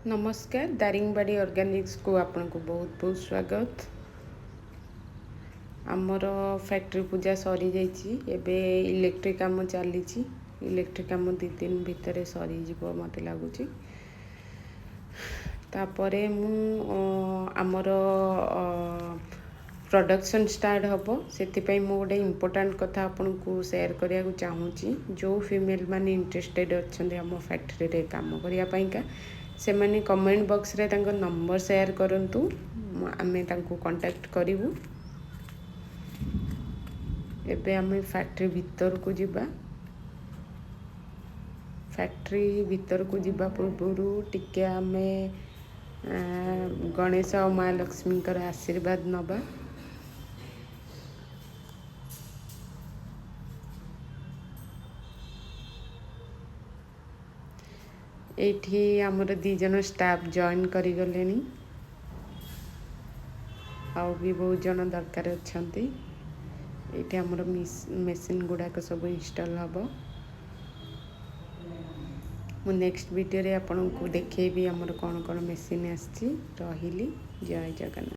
नमस्कार दारिंगबाड़ी ऑर्गेनिक्स को आपन को बहुत बहुत स्वागत। आमर फैक्ट्री पूजा सरी जाइए एबे इलेक्ट्रिक काम चली इलेक्ट्रिक काम 2 दिन भितर सरीज मत लगुच। तापर आमर प्रोडक्शन स्टार्ट हम से गोटे इम्पोर्टाट कथा आपन को शेयर करने को चाहूँगी। जो फीमेल माने इंटरेस्टेड अच्छा आम फैक्ट्री रे काम करने से माने कमेंट बॉक्स रे तांको नंबर शेयर करंतु आमे तांको कांटेक्ट करिवु। एबे आमे फैक्ट्री भीतर को जिबा। फैक्ट्री भीतर को जिबा पूर्व टिके आमे गणेश और माँ लक्ष्मी कर आशीर्वाद नबा। एठी आमर 2 जन स्टाफ जॉइन करी गलेनी आउ भी बहुत जन दरकार अच्छंती। एठी आमर मेसिन गुड़ाक सब इंस्टॉल हम। मु नेक्स्ट वीडियो रे आपन को देखेबी आमर कौन कौन मेसिन आछि। रहिली जय जगन्नाथ।